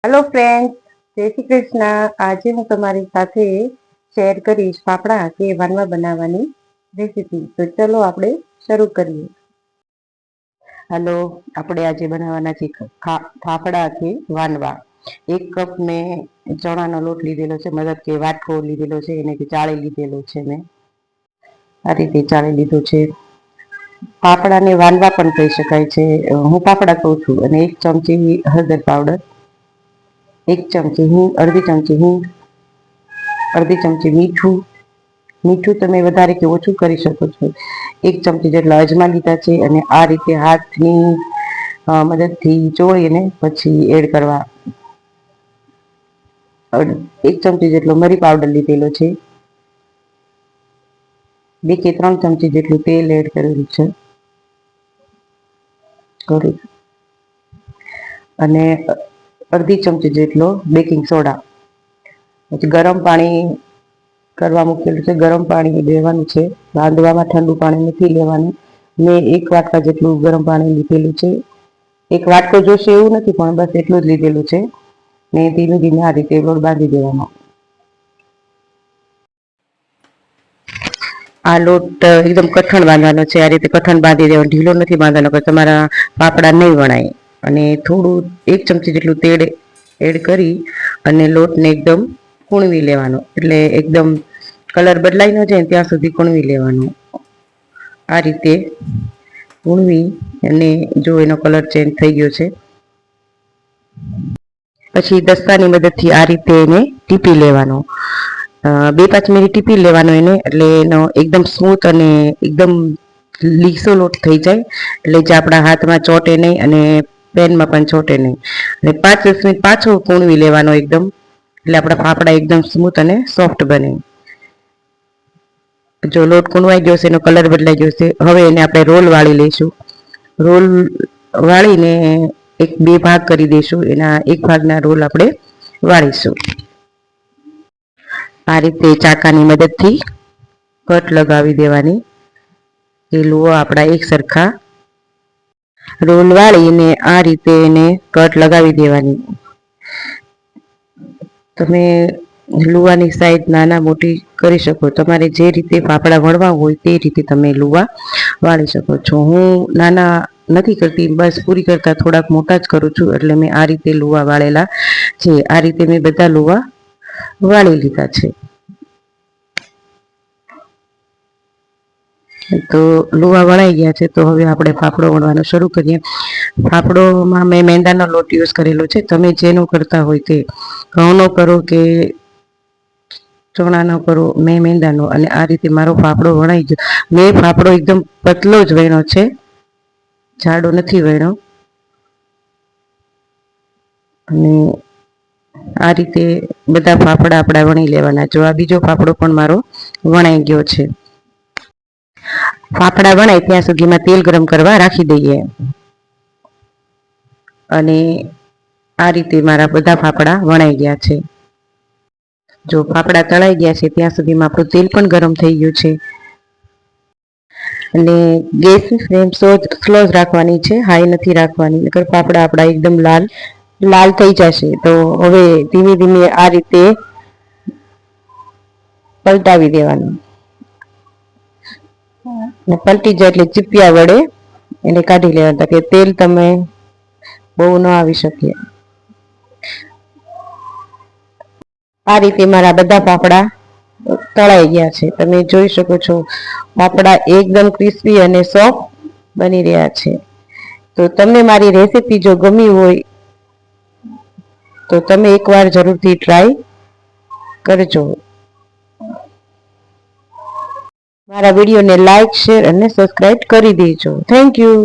Hello friends, जय श्री कृष्ण। आज हूँ तमारी साथे शेर करीश फाफड़ा के वानवा बनावानी रेसिपी। तो चलो आपणे शरू करिए। हेलो, आपणे आज बनावाना छे फाफड़ा के वानवा। 1 कप में चणानो लोट लीधेलो छे, मतलब के वाटको लीधेलो छे, एने चाळी लीधेलो छे। मैं आ रीते चाळी लीधो छे। फाफड़ाने वानवा पण कही शकाय छे। हूँ फाफड़ा कहूं छुं। अने 1 चमची हळदर पाउडर, 1 चमची हींग, अर्धी चमची हींग, अर्धी चमची मीठું मीठું તમે વધારે કે ઓછું કરી શકો છો। 1 ચમચી જેટલા અજમા લીધા છે અને આ રીતે હાથની મદદથી ચોળીને પછી એડ કરવા। 1 ચમચી જેટલો મરી પાવડર લીધેલો છે। 2 કે 3 ચમચી જેટલું તેલ એડ કરેલું છે અને अर्धी चमची जेटलो बेकिंग सोडा। પછી ગરમ પાણી કરવા મૂકેલું છે। ગરમ પાણી લેવાનું છે, રાંધવામાં ઠંડુ પાણી નથી લેવાનું। મેં 1 વાટકા જેટલું ગરમ પાણી લીધેલું છે। 1 વાટકો જોશે એવું નથી, પણ બસ એટલું જ લીધેલું છે ને ધીમે ધીમે આ રીતે લોટ બાંધી દેવાનો। આ લોટ એકદમ કઠણ બાંધવાનો છે। આ રીતે કઠણ બાંધી દેવાનો, ઢીલો નથી બાંધવાનો, કે તમારા પાપડા નહીં વણાય। અને થોડું 1 ચમચી જેટલું તેલ એડ કરી અને લોટને એકદમ કૂણવી લેવાનો, એટલે એકદમ કલર બદલાઈ ન જાય ત્યાં સુધી કૂણવી લેવાનો। આ રીતે કૂણવી અને જો એનો કલર ચેન્જ થઈ ગયો છે પછી દસ્તાની મદદથી આ રીતે એને ટીપી લેવાનો। 2-5 મિનિટ ટીપી લેવાનો એને, એટલે એનો એકદમ સ્મૂથ અને એકદમ લીસો લોટ થઈ જાય, એટલે જે આપણા હાથમાં ચોટે નહીં અને પેનમાં પણ ચોટે નહીં। અને 5-10 મિનિટ પાછો કૂણવી લેવાનો એકદમ, એટલે આપણા ફાફડા એકદમ સ્મૂથ અને સોફ્ટ બને। જો લોટ કૂણવાઈ ગયો છે, એનો કલર બદલાઈ ગયો છે, હવે એને આપણે રોલ વાળી લઈશું। રોલ વાળીને 1-2 ભાગ કરી દઈશું। એના 1 ભાગના રોલ આપણે વાળીશું। આ રીતે ચાકાની મદદથી કટ લગાવી દેવાની, એ લુઓ આપણા એક સરખા રોલ વાળીને આ રીતે એને કટ લગાવી દેવાની। તમે લુવાની સાઈઝ નાના મોટી કરી શકો, તમારે જે રીતે ફાફડા વણવા હોય તે રીતે તમે લુવા વાળી શકો છો। હું નાના નથી કરતી, બસ પૂરી કરતા થોડાક મોટા જ કરું છું, એટલે મેં આ રીતે લુવા વાળેલા છે। આ રીતે મેં બધા લુવા વાળી લીધા છે। તો લુવા વણાઈ ગયા છે, તો હવે આપણે ફાફડો વણવાનો શરૂ કરીએ। ફાફડોમાં મેં મેંદાનો લોટ યુઝ કરેલો છે। તમે જેનો કરતા હોય તે, ઘઉંનો કરો કે ચણાનો કરો, મેં મેંદાનો। અને આ રીતે મારો ફાફડો વણાઈ ગયો। મેં ફાફડો એકદમ પતલો જ વણ્યો છે, જાડો નથી વણ્યો। અને આ રીતે બધા ફાફડા આપણા વણી લેવાના। જો આ બીજો ફાફડો પણ મારો વણાઈ ગયો છે। ફાફડા વણાય ત્યાં સુધીમાં તેલ ગરમ કરવા રાખી દઈએ। અને આ રીતે મારા બધા ફાફડા વણાઈ ગયા છે। જો ફાફડા તળાઈ ગયા છે ત્યાં સુધીમાં આપણું તેલ પણ ગરમ થઈ ગયું છે। અને ગેસની ફ્લેમ સ્લો જ રાખવાની છે, હાઈ નથી રાખવાની, નકર ફાફડા આપણા એકદમ લાલ થઈ જશે। તો હવે ધીમે ધીમે આ રીતે પલટાવી દેવાનું, ને પલટી જાય એટલે ચીપિયા વડે એને કાઢી લેવાના, કે તેલ તમે બહુ ન આવી શકે। આ રીતે મારા બધા ફાફડા તળાઈ ગયા છે, તમે જોઈ શકો છો। ફાફડા એકદમ ક્રિસ્પી અને સોફ્ટ બની રહ્યા છે। તો તમને મારી રેસીપી જો ગમી હોય તો તમે એકવાર જરૂરથી ટ્રાય કરજો। મારા વિડીયોને લાઈક, શેર અને સબસ્ક્રાઇબ કરી દેજો। Thank you.